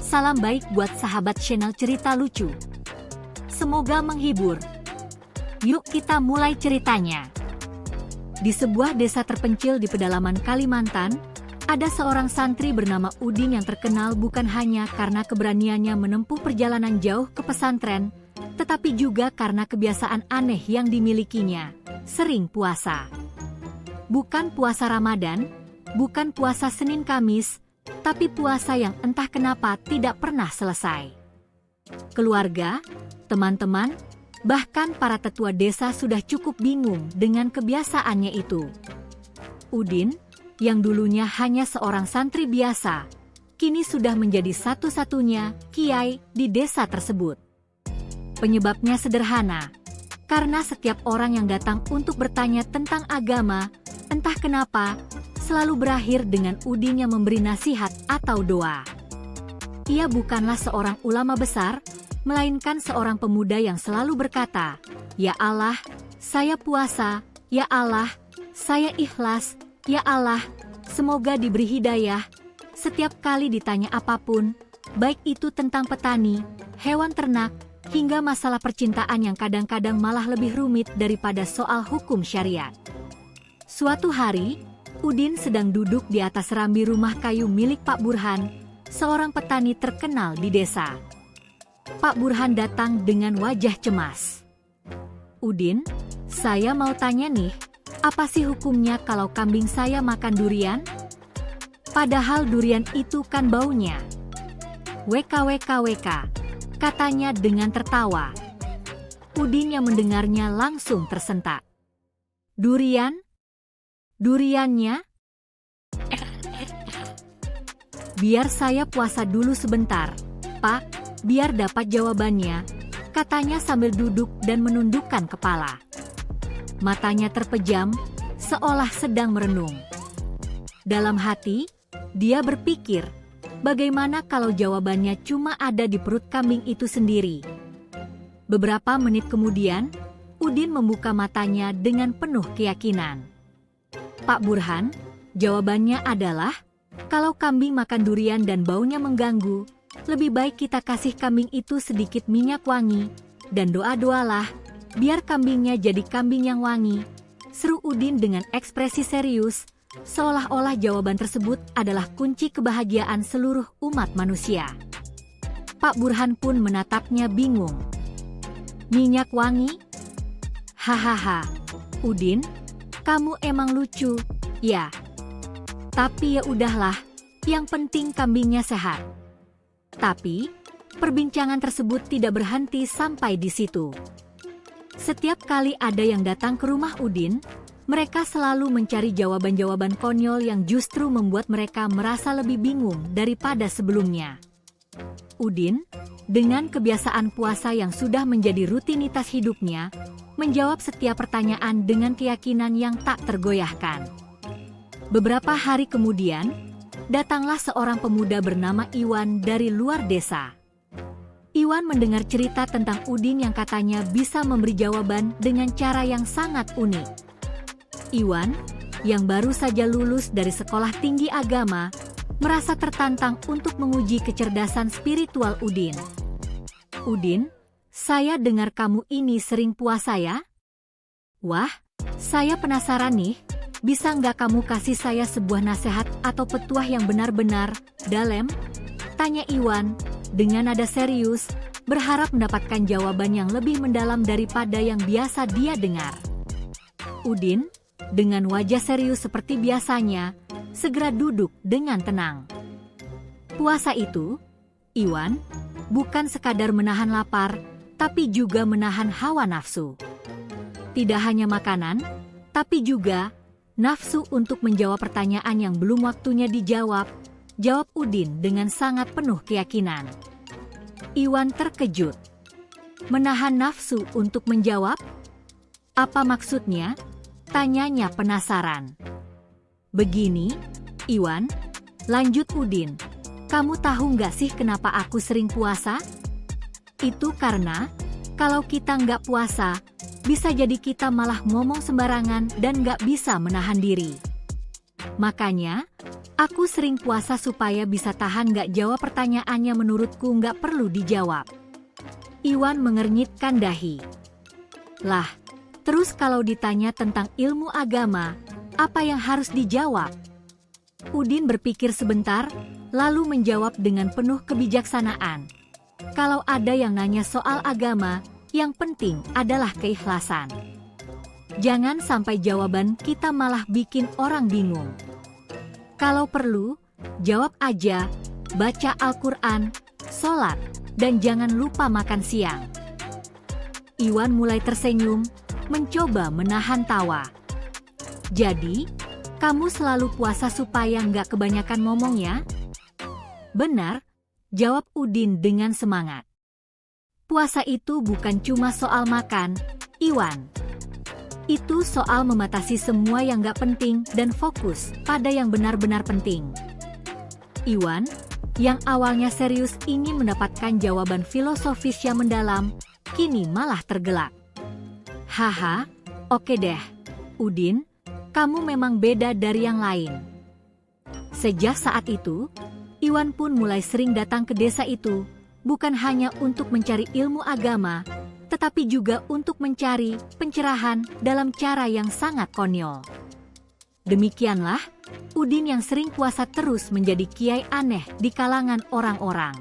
Salam baik buat sahabat channel cerita lucu. Semoga menghibur. Yuk kita mulai ceritanya. Di sebuah desa terpencil di pedalaman Kalimantan, ada seorang santri bernama Udin yang terkenal bukan hanya karena keberaniannya menempuh perjalanan jauh ke pesantren, tetapi juga karena kebiasaan aneh yang dimilikinya, sering puasa. Bukan puasa Ramadan, bukan puasa Senin Kamis, tapi puasa yang entah kenapa tidak pernah selesai. Keluarga, teman-teman, bahkan para tetua desa sudah cukup bingung dengan kebiasaannya itu. Udin, yang dulunya hanya seorang santri biasa, kini sudah menjadi satu-satunya kiai di desa tersebut. Penyebabnya sederhana, karena setiap orang yang datang untuk bertanya tentang agama, entah kenapa, selalu berakhir dengan Udin yang memberi nasihat atau doa. Ia bukanlah seorang ulama besar, melainkan seorang pemuda yang selalu berkata, "Ya Allah, saya puasa, ya Allah, saya ikhlas, ya Allah, semoga diberi hidayah." Setiap kali ditanya apapun, baik itu tentang petani, hewan ternak, hingga masalah percintaan yang kadang-kadang malah lebih rumit daripada soal hukum syariat. Suatu hari, Udin sedang duduk di atas serambi rumah kayu milik Pak Burhan, seorang petani terkenal di desa. Pak Burhan datang dengan wajah cemas. "Udin, saya mau tanya nih, apa sih hukumnya kalau kambing saya makan durian? Padahal durian itu kan baunya." "WKWKWK," katanya dengan tertawa. Udin yang mendengarnya langsung tersentak. "Durian? Duriannya? Biar saya puasa dulu sebentar, Pak, biar dapat jawabannya," katanya sambil duduk dan menundukkan kepala. Matanya terpejam, seolah sedang merenung. Dalam hati, dia berpikir, bagaimana kalau jawabannya cuma ada di perut kambing itu sendiri. Beberapa menit kemudian, Udin membuka matanya dengan penuh keyakinan. "Pak Burhan, jawabannya adalah, kalau kambing makan durian dan baunya mengganggu, lebih baik kita kasih kambing itu sedikit minyak wangi, dan doa-doalah, biar kambingnya jadi kambing yang wangi," seru Udin dengan ekspresi serius, seolah-olah jawaban tersebut adalah kunci kebahagiaan seluruh umat manusia. Pak Burhan pun menatapnya bingung. "Minyak wangi? Hahaha, Udin, kamu emang lucu, ya. Tapi ya udahlah, yang penting kambingnya sehat." Tapi, perbincangan tersebut tidak berhenti sampai di situ. Setiap kali ada yang datang ke rumah Udin, mereka selalu mencari jawaban-jawaban konyol yang justru membuat mereka merasa lebih bingung daripada sebelumnya. Udin, dengan kebiasaan puasa yang sudah menjadi rutinitas hidupnya, menjawab setiap pertanyaan dengan keyakinan yang tak tergoyahkan. Beberapa hari kemudian, datanglah seorang pemuda bernama Iwan dari luar desa. Iwan mendengar cerita tentang Udin yang katanya bisa memberi jawaban dengan cara yang sangat unik. Iwan, yang baru saja lulus dari sekolah tinggi agama, merasa tertantang untuk menguji kecerdasan spiritual Udin. "Udin, saya dengar kamu ini sering puasa ya? Wah, saya penasaran nih, bisa nggak kamu kasih saya sebuah nasihat atau petuah yang benar-benar dalam?" tanya Iwan, dengan nada serius, berharap mendapatkan jawaban yang lebih mendalam daripada yang biasa dia dengar. Udin, dengan wajah serius seperti biasanya, segera duduk dengan tenang. Puasa itu, Iwan, bukan sekadar menahan lapar, tapi juga menahan hawa nafsu. Tidak hanya makanan, tapi juga nafsu untuk menjawab pertanyaan yang belum waktunya dijawab, jawab Udin dengan sangat penuh keyakinan. Iwan terkejut. Menahan nafsu untuk menjawab? Apa maksudnya? Tanyanya penasaran. "Begini, Iwan," lanjut Udin, "kamu tahu nggak sih kenapa aku sering puasa? Itu karena, kalau kita nggak puasa, bisa jadi kita malah ngomong sembarangan dan nggak bisa menahan diri. Makanya, Aku sering puasa supaya bisa tahan gak jawab pertanyaannya menurutku gak perlu dijawab. Iwan mengernyitkan dahi. Lah, terus kalau ditanya tentang ilmu agama, apa yang harus dijawab? Udin berpikir sebentar, lalu menjawab dengan penuh kebijaksanaan. Kalau ada yang nanya soal agama, yang penting adalah keikhlasan. Jangan sampai jawaban kita malah bikin orang bingung. Kalau perlu, jawab aja, baca Al-Quran, sholat, dan jangan lupa makan siang. Iwan mulai tersenyum, mencoba menahan tawa. Jadi, kamu selalu puasa supaya nggak kebanyakan ngomong ya? Benar, jawab Udin dengan semangat. Puasa itu bukan cuma soal makan, Iwan. Itu soal membatasi semua yang gak penting dan fokus pada yang benar-benar penting. Iwan, yang awalnya serius ingin mendapatkan jawaban filosofis yang mendalam, kini malah tergelak. Haha, oke deh. Udin, kamu memang beda dari yang lain. Sejak saat itu, Iwan pun mulai sering datang ke desa itu, bukan hanya untuk mencari ilmu agama, tetapi juga untuk mencari pencerahan dalam cara yang sangat konyol. Demikianlah, Udin yang sering puasa terus menjadi kiai aneh di kalangan orang-orang.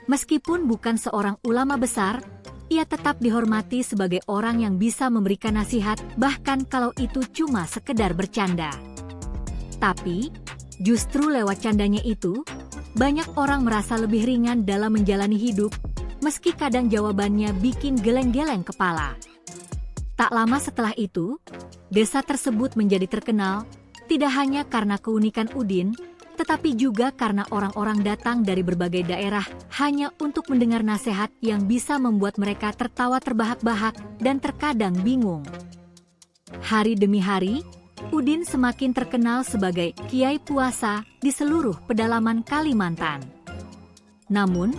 Meskipun bukan seorang ulama besar, ia tetap dihormati sebagai orang yang bisa memberikan nasihat, bahkan kalau itu cuma sekedar bercanda. Tapi, justru lewat candanya itu, banyak orang merasa lebih ringan dalam menjalani hidup, meski kadang jawabannya bikin geleng-geleng kepala. Tak lama setelah itu, desa tersebut menjadi terkenal, tidak hanya karena keunikan Udin, tetapi juga karena orang-orang datang dari berbagai daerah hanya untuk mendengar nasihat yang bisa membuat mereka tertawa terbahak-bahak dan terkadang bingung. Hari demi hari, Udin semakin terkenal sebagai kiai puasa di seluruh pedalaman Kalimantan. Namun,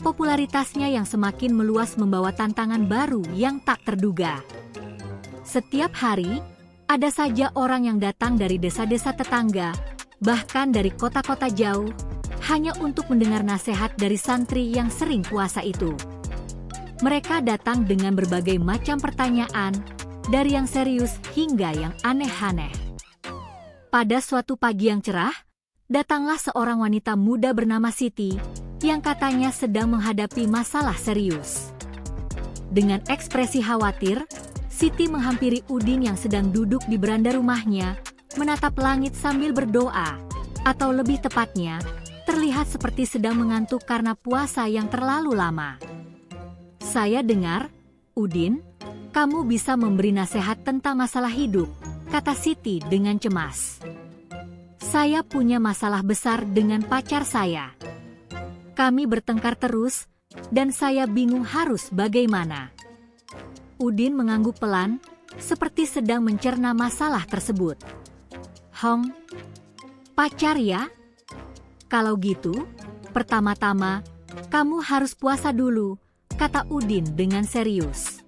popularitasnya yang semakin meluas membawa tantangan baru yang tak terduga. Setiap hari, ada saja orang yang datang dari desa-desa tetangga, bahkan dari kota-kota jauh, hanya untuk mendengar nasihat dari santri yang sering puasa itu. Mereka datang dengan berbagai macam pertanyaan, dari yang serius hingga yang aneh-aneh. Pada suatu pagi yang cerah, datanglah seorang wanita muda bernama Siti, yang katanya sedang menghadapi masalah serius. Dengan ekspresi khawatir, Siti menghampiri Udin yang sedang duduk di beranda rumahnya, menatap langit sambil berdoa, atau lebih tepatnya, terlihat seperti sedang mengantuk karena puasa yang terlalu lama. Saya dengar, Udin, kamu bisa memberi nasihat tentang masalah hidup, kata Siti dengan cemas. Saya punya masalah besar dengan pacar saya. Kami bertengkar terus, dan saya bingung harus bagaimana. Udin mengangguk pelan, seperti sedang mencerna masalah tersebut. Hong, pacar ya? Kalau gitu, pertama-tama, kamu harus puasa dulu, kata Udin dengan serius.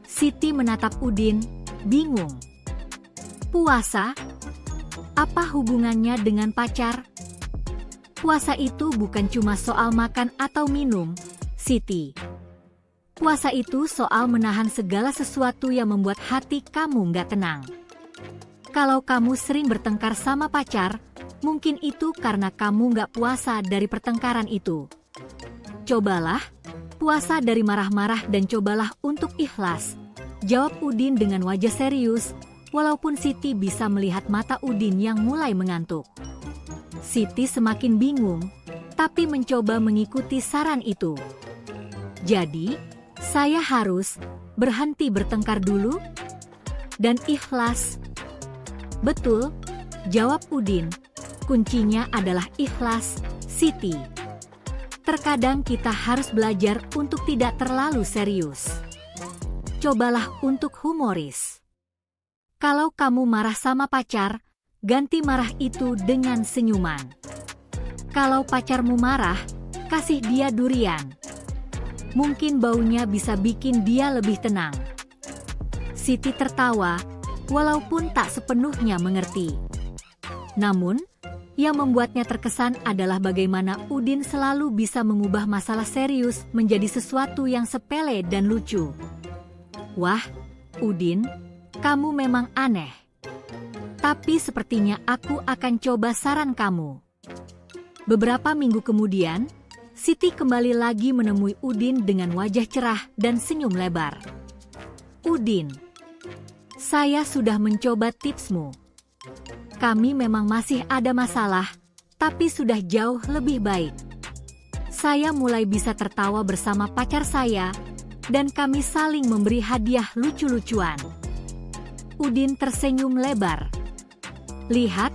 Siti menatap Udin, bingung. Puasa? Apa hubungannya dengan pacar? Puasa itu bukan cuma soal makan atau minum, Siti. Puasa itu soal menahan segala sesuatu yang membuat hati kamu nggak tenang. Kalau kamu sering bertengkar sama pacar, mungkin itu karena kamu nggak puasa dari pertengkaran itu. Cobalah, puasa dari marah-marah dan cobalah untuk ikhlas, jawab Udin dengan wajah serius, walaupun Siti bisa melihat mata Udin yang mulai mengantuk. Siti semakin bingung, tapi mencoba mengikuti saran itu. Jadi, saya harus berhenti bertengkar dulu dan ikhlas. Betul, jawab Udin. Kuncinya adalah ikhlas, Siti. Terkadang kita harus belajar untuk tidak terlalu serius. Cobalah untuk humoris. Kalau kamu marah sama pacar, ganti marah itu dengan senyuman. Kalau pacarmu marah, kasih dia durian. Mungkin baunya bisa bikin dia lebih tenang. Siti tertawa, walaupun tak sepenuhnya mengerti. Namun, Yang membuatnya terkesan adalah bagaimana Udin selalu bisa mengubah masalah serius menjadi sesuatu yang sepele dan lucu. Wah, Udin, kamu memang aneh. Tapi sepertinya aku akan coba saran kamu. Beberapa minggu kemudian, Siti kembali lagi menemui Udin dengan wajah cerah dan senyum lebar. Udin, saya sudah mencoba tipsmu. Kami memang masih ada masalah, tapi sudah jauh lebih baik. Saya mulai bisa tertawa bersama pacar saya, dan kami saling memberi hadiah lucu-lucuan. Udin tersenyum lebar. Lihat,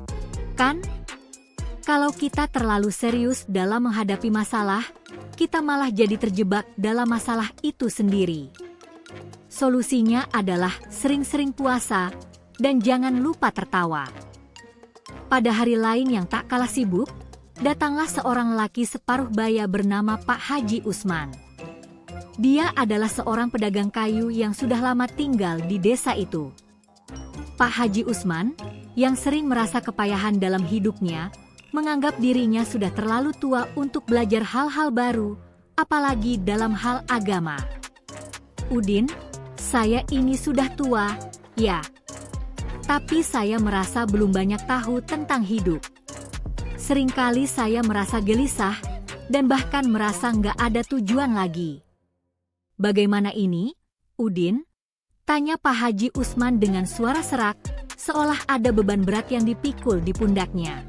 kan? Kalau kita terlalu serius dalam menghadapi masalah, kita malah jadi terjebak dalam masalah itu sendiri. Solusinya adalah sering-sering puasa, dan jangan lupa tertawa. Pada hari lain yang tak kalah sibuk, datanglah seorang lelaki separuh baya bernama Pak Haji Usman. Dia adalah seorang pedagang kayu yang sudah lama tinggal di desa itu. Pak Haji Usman, yang sering merasa kepayahan dalam hidupnya, menganggap dirinya sudah terlalu tua untuk belajar hal-hal baru, apalagi dalam hal agama. Udin, saya ini sudah tua, ya. Tapi saya merasa belum banyak tahu tentang hidup. Seringkali saya merasa gelisah, dan bahkan merasa nggak ada tujuan lagi. Bagaimana ini, Udin? Tanya Pak Haji Usman dengan suara serak, seolah ada beban berat yang dipikul di pundaknya.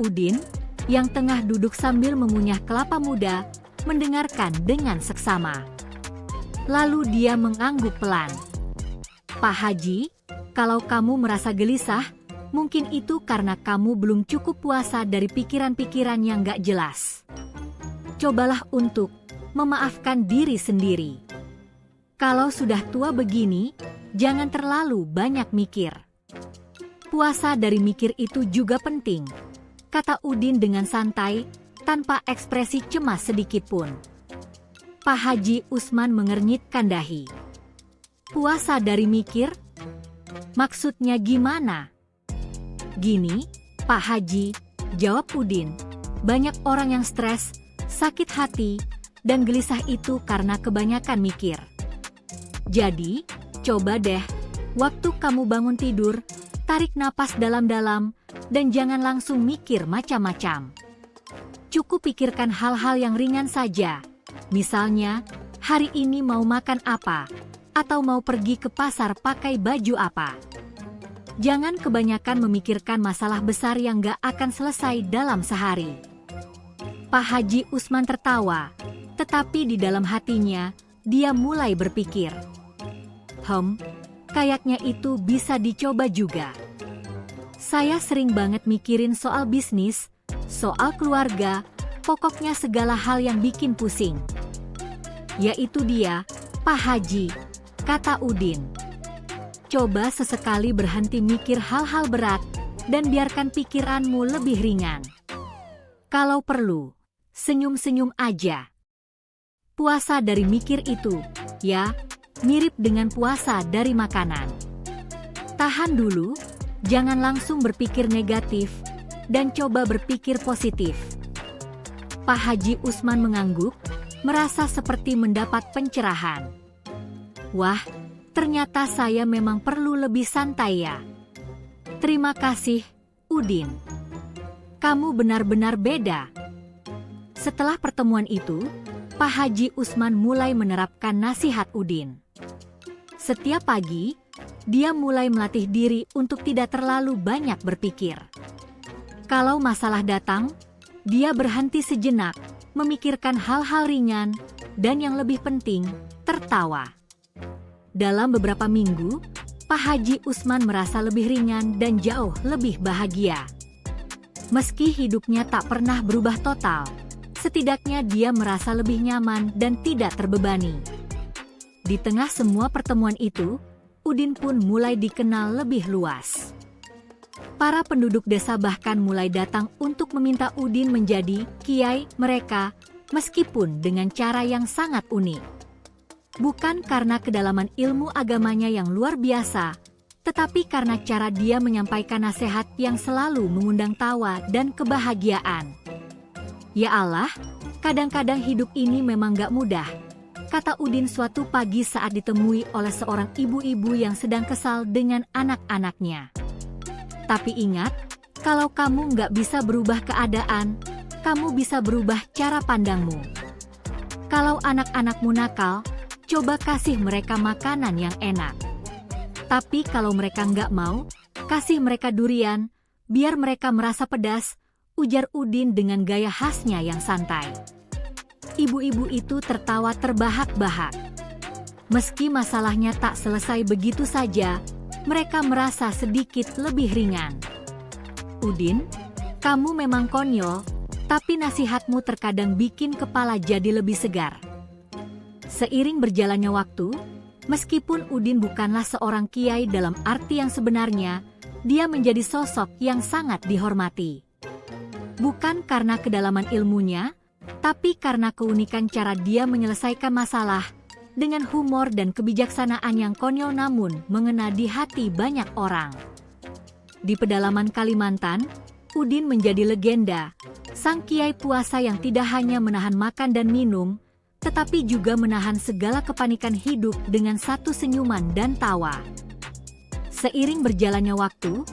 Udin, yang tengah duduk sambil mengunyah kelapa muda, mendengarkan dengan seksama. Lalu dia mengangguk pelan. Pak Haji, kalau kamu merasa gelisah, mungkin itu karena kamu belum cukup puasa dari pikiran-pikiran yang gak jelas. Cobalah untuk memaafkan diri sendiri. Kalau sudah tua begini, jangan terlalu banyak mikir. Puasa dari mikir itu juga penting, kata Udin dengan santai, tanpa ekspresi cemas sedikitpun. Pak Haji Usman mengernyitkan dahi. Puasa dari mikir? Maksudnya gimana? Gini, Pak Haji, jawab Udin. Banyak orang yang stres, sakit hati, dan gelisah itu karena kebanyakan mikir. Jadi, coba deh, waktu kamu bangun tidur, tarik napas dalam-dalam, dan jangan langsung mikir macam-macam. Cukup pikirkan hal-hal yang ringan saja. Misalnya, hari ini mau makan apa? Atau mau pergi ke pasar pakai baju apa? Jangan kebanyakan memikirkan masalah besar yang gak akan selesai dalam sehari. Pak Haji Usman tertawa, tetapi di dalam hatinya, dia mulai berpikir. Kayaknya itu bisa dicoba juga. Saya sering banget mikirin soal bisnis, soal keluarga, pokoknya segala hal yang bikin pusing. Yaitu dia, Pak Haji, kata Udin. Coba sesekali berhenti mikir hal-hal berat, dan biarkan pikiranmu lebih ringan. Kalau perlu, senyum-senyum aja. Puasa dari mikir itu, ya, mirip dengan puasa dari makanan. Tahan dulu, jangan langsung berpikir negatif, dan coba berpikir positif. Pak Haji Usman mengangguk, merasa seperti mendapat pencerahan. Wah, ternyata saya memang perlu lebih santai ya. Terima kasih, Udin. Kamu benar-benar beda. Setelah pertemuan itu, Pak Haji Usman mulai menerapkan nasihat Udin. Setiap pagi, dia mulai melatih diri untuk tidak terlalu banyak berpikir. Kalau masalah datang, dia berhenti sejenak, memikirkan hal-hal ringan, dan yang lebih penting, tertawa. Dalam beberapa minggu, Pak Haji Usman merasa lebih ringan dan jauh lebih bahagia. Meski hidupnya tak pernah berubah total, setidaknya dia merasa lebih nyaman dan tidak terbebani. Di tengah semua pertemuan itu, Udin pun mulai dikenal lebih luas. Para penduduk desa bahkan mulai datang untuk meminta Udin menjadi kiai mereka, meskipun dengan cara yang sangat unik. Bukan karena kedalaman ilmu agamanya yang luar biasa, tetapi karena cara dia menyampaikan nasihat yang selalu mengundang tawa dan kebahagiaan. Ya Allah, kadang-kadang hidup ini memang gak mudah, kata Udin suatu pagi saat ditemui oleh seorang ibu-ibu yang sedang kesal dengan anak-anaknya. Tapi ingat, kalau kamu nggak bisa berubah keadaan, kamu bisa berubah cara pandangmu. Kalau anak-anakmu nakal, coba kasih mereka makanan yang enak. Tapi kalau mereka nggak mau, kasih mereka durian, biar mereka merasa pedas, ujar Udin dengan gaya khasnya yang santai. Ibu-ibu itu tertawa terbahak-bahak. Meski masalahnya tak selesai begitu saja, mereka merasa sedikit lebih ringan. Udin, kamu memang konyol, tapi nasihatmu terkadang bikin kepala jadi lebih segar. Seiring berjalannya waktu, meskipun Udin bukanlah seorang kiai dalam arti yang sebenarnya, dia menjadi sosok yang sangat dihormati. Bukan karena kedalaman ilmunya, tapi karena keunikan cara dia menyelesaikan masalah, dengan humor dan kebijaksanaan yang konyol namun mengena di hati banyak orang. Di pedalaman Kalimantan, Udin menjadi legenda, sang kiai puasa yang tidak hanya menahan makan dan minum, tetapi juga menahan segala kepanikan hidup dengan satu senyuman dan tawa. Seiring berjalannya waktu,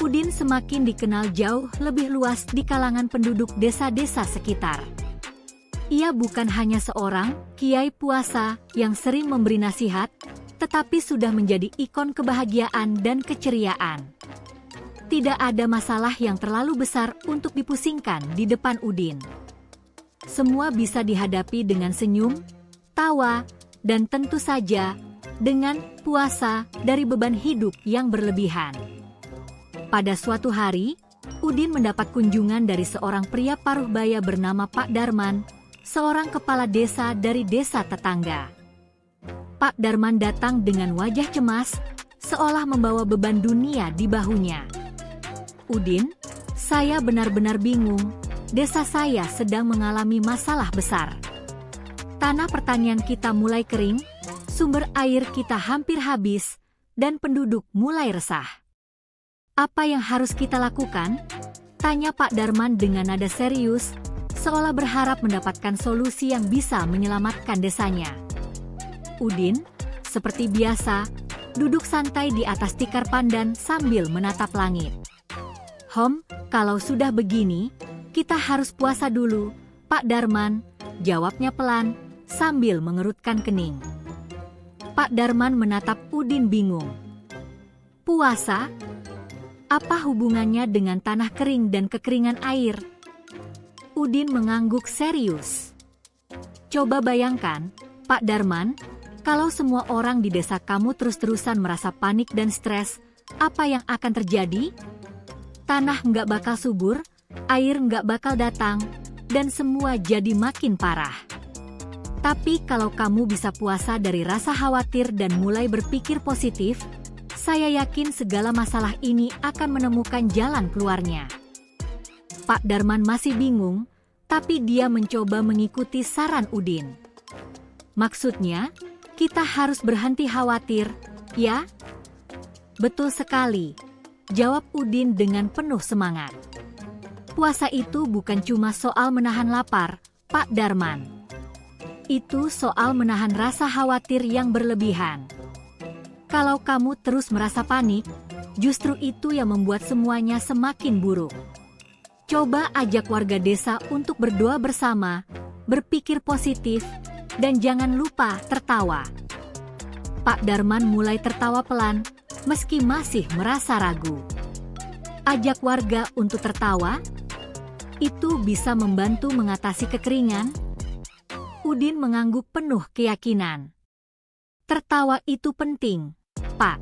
Udin semakin dikenal jauh lebih luas di kalangan penduduk desa-desa sekitar. Ia bukan hanya seorang kiai puasa yang sering memberi nasihat, tetapi sudah menjadi ikon kebahagiaan dan keceriaan. Tidak ada masalah yang terlalu besar untuk dipusingkan di depan Udin. Semua bisa dihadapi dengan senyum, tawa, dan tentu saja dengan puasa dari beban hidup yang berlebihan. Pada suatu hari, Udin mendapat kunjungan dari seorang pria paruh baya bernama Pak Darman, seorang kepala desa dari desa tetangga. Pak Darman datang dengan wajah cemas, seolah membawa beban dunia di bahunya. Udin, saya benar-benar bingung, desa saya sedang mengalami masalah besar. Tanah pertanian kita mulai kering, sumber air kita hampir habis, dan penduduk mulai resah. Apa yang harus kita lakukan? Tanya Pak Darman dengan nada serius, seolah berharap mendapatkan solusi yang bisa menyelamatkan desanya. Udin, seperti biasa, duduk santai di atas tikar pandan sambil menatap langit. Kalau sudah begini, kita harus puasa dulu, Pak Darman, jawabnya pelan, sambil mengerutkan kening. Pak Darman menatap Udin bingung. Puasa? Apa hubungannya dengan tanah kering dan kekeringan air? Udin mengangguk serius. Coba bayangkan, Pak Darman, kalau semua orang di desa kamu terus-terusan merasa panik dan stres, apa yang akan terjadi? Tanah nggak bakal subur, air nggak bakal datang, dan semua jadi makin parah. Tapi kalau kamu bisa puasa dari rasa khawatir dan mulai berpikir positif, saya yakin segala masalah ini akan menemukan jalan keluarnya. Pak Darman masih bingung, tapi dia mencoba mengikuti saran Udin. Maksudnya, kita harus berhenti khawatir, ya? Betul sekali, jawab Udin dengan penuh semangat. Puasa itu bukan cuma soal menahan lapar, Pak Darman. Itu soal menahan rasa khawatir yang berlebihan. Kalau kamu terus merasa panik, justru itu yang membuat semuanya semakin buruk. Coba ajak warga desa untuk berdoa bersama, berpikir positif, dan jangan lupa tertawa. Pak Darman mulai tertawa pelan, meski masih merasa ragu. Ajak warga untuk tertawa? Itu bisa membantu mengatasi kekeringan? Udin mengangguk penuh keyakinan. Tertawa itu penting, Pak.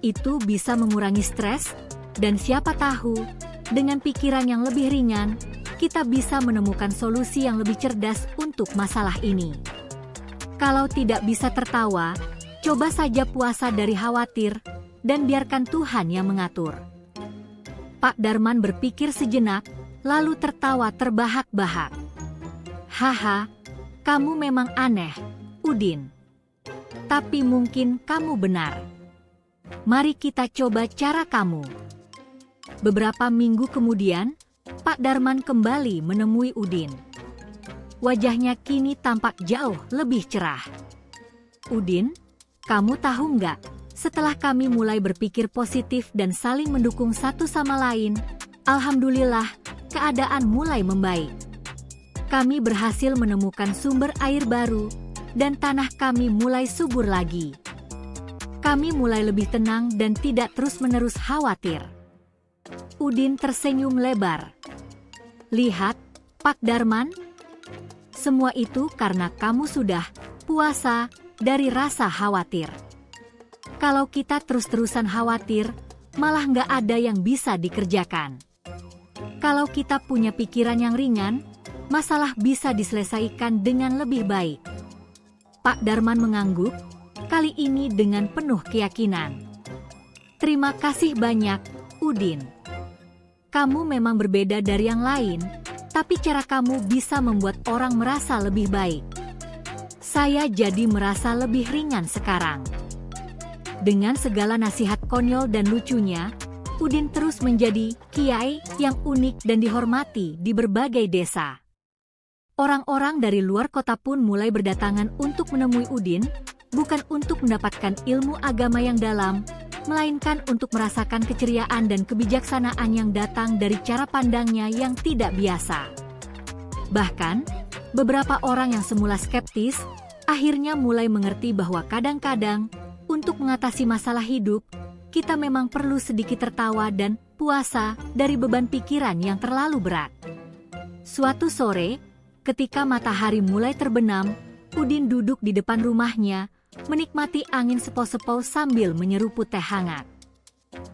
Itu bisa mengurangi stres, dan siapa tahu, dengan pikiran yang lebih ringan, kita bisa menemukan solusi yang lebih cerdas untuk masalah ini. Kalau tidak bisa tertawa, coba saja puasa dari khawatir, dan biarkan Tuhan yang mengatur. Pak Darman berpikir sejenak, lalu tertawa terbahak-bahak. Haha, kamu memang aneh, Udin. Tapi mungkin kamu benar. Mari kita coba cara kamu. Beberapa minggu kemudian, Pak Darman kembali menemui Udin. Wajahnya kini tampak jauh lebih cerah. Udin, kamu tahu nggak, setelah kami mulai berpikir positif dan saling mendukung satu sama lain, alhamdulillah, keadaan mulai membaik. Kami berhasil menemukan sumber air baru, dan tanah kami mulai subur lagi. Kami mulai lebih tenang dan tidak terus-menerus khawatir. Udin tersenyum lebar. Lihat, Pak Darman, semua itu karena kamu sudah puasa dari rasa khawatir. Kalau kita terus-terusan khawatir, malah nggak ada yang bisa dikerjakan. Kalau kita punya pikiran yang ringan, masalah bisa diselesaikan dengan lebih baik. Pak Darman mengangguk, kali ini dengan penuh keyakinan. Terima kasih banyak, Udin. Kamu memang berbeda dari yang lain, tapi cara kamu bisa membuat orang merasa lebih baik. Saya jadi merasa lebih ringan sekarang. Dengan segala nasihat konyol dan lucunya, Udin terus menjadi kiai yang unik dan dihormati di berbagai desa. Orang-orang dari luar kota pun mulai berdatangan untuk menemui Udin, bukan untuk mendapatkan ilmu agama yang dalam, melainkan untuk merasakan keceriaan dan kebijaksanaan yang datang dari cara pandangnya yang tidak biasa. Bahkan, beberapa orang yang semula skeptis, akhirnya mulai mengerti bahwa kadang-kadang, untuk mengatasi masalah hidup, kita memang perlu sedikit tertawa dan puasa dari beban pikiran yang terlalu berat. Suatu sore, ketika matahari mulai terbenam, Udin duduk di depan rumahnya, menikmati angin sepau-sepau sambil menyeruput teh hangat.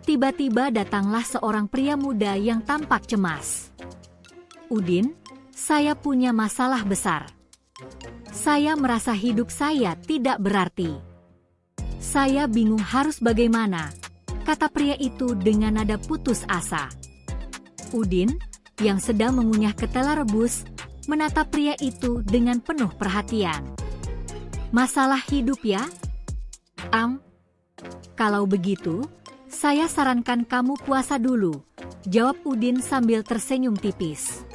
Tiba-tiba datanglah seorang pria muda yang tampak cemas. Udin, saya punya masalah besar. Saya merasa hidup saya tidak berarti. Saya bingung harus bagaimana, kata pria itu dengan nada putus asa. Udin, yang sedang mengunyah ketela rebus, menatap pria itu dengan penuh perhatian. Masalah hidup ya? Kalau begitu, saya sarankan kamu puasa dulu, jawab Udin sambil tersenyum tipis.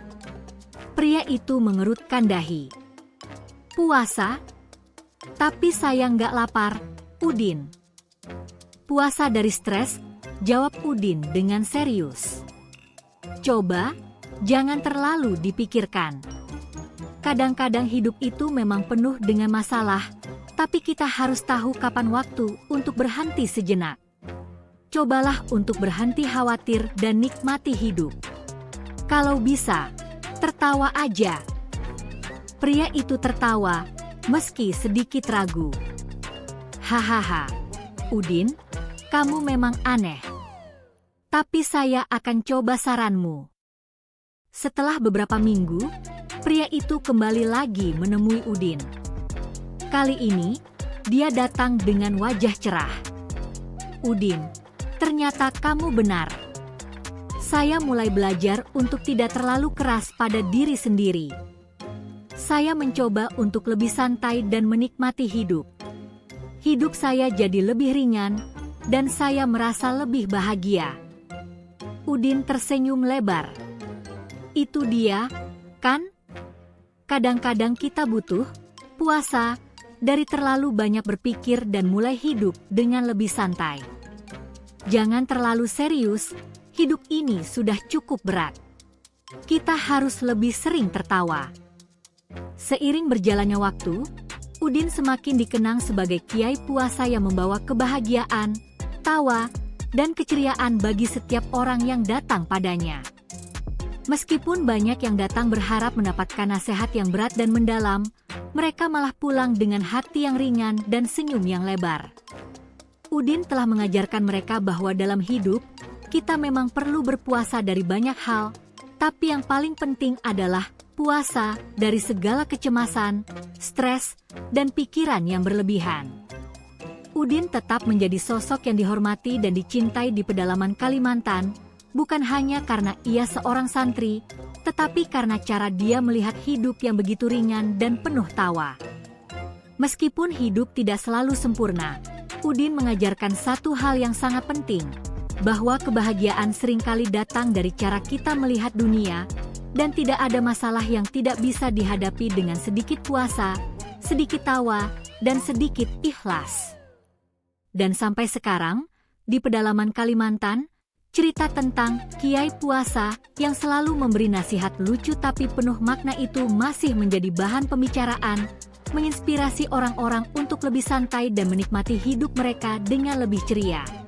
Pria itu mengerutkan dahi. Puasa? Tapi saya nggak lapar, Udin. Puasa dari stres, jawab Udin dengan serius. Coba, jangan terlalu dipikirkan. Kadang-kadang hidup itu memang penuh dengan masalah, tapi kita harus tahu kapan waktu untuk berhenti sejenak. Cobalah untuk berhenti khawatir dan nikmati hidup. Kalau bisa, tertawa aja. Pria itu tertawa, meski sedikit ragu. Hahaha, Udin, kamu memang aneh. Tapi saya akan coba saranmu. Setelah beberapa minggu, pria itu kembali lagi menemui Udin. Kali ini, dia datang dengan wajah cerah. Udin, ternyata kamu benar. Saya mulai belajar untuk tidak terlalu keras pada diri sendiri. Saya mencoba untuk lebih santai dan menikmati hidup. Hidup saya jadi lebih ringan, dan saya merasa lebih bahagia. Udin tersenyum lebar. Itu dia, kan? Kadang-kadang kita butuh puasa dari terlalu banyak berpikir dan mulai hidup dengan lebih santai. Jangan terlalu serius, hidup ini sudah cukup berat. Kita harus lebih sering tertawa. Seiring berjalannya waktu, Udin semakin dikenang sebagai kiai puasa yang membawa kebahagiaan, tawa, dan keceriaan bagi setiap orang yang datang padanya. Meskipun banyak yang datang berharap mendapatkan nasihat yang berat dan mendalam, mereka malah pulang dengan hati yang ringan dan senyum yang lebar. Udin telah mengajarkan mereka bahwa dalam hidup, kita memang perlu berpuasa dari banyak hal, tapi yang paling penting adalah puasa dari segala kecemasan, stres, dan pikiran yang berlebihan. Udin tetap menjadi sosok yang dihormati dan dicintai di pedalaman Kalimantan, bukan hanya karena ia seorang santri, tetapi karena cara dia melihat hidup yang begitu ringan dan penuh tawa. Meskipun hidup tidak selalu sempurna, Udin mengajarkan satu hal yang sangat penting, bahwa kebahagiaan seringkali datang dari cara kita melihat dunia, dan tidak ada masalah yang tidak bisa dihadapi dengan sedikit puasa, sedikit tawa, dan sedikit ikhlas. Dan sampai sekarang, di pedalaman Kalimantan, cerita tentang Kiai Puasa yang selalu memberi nasihat lucu tapi penuh makna itu masih menjadi bahan pembicaraan, menginspirasi orang-orang untuk lebih santai dan menikmati hidup mereka dengan lebih ceria.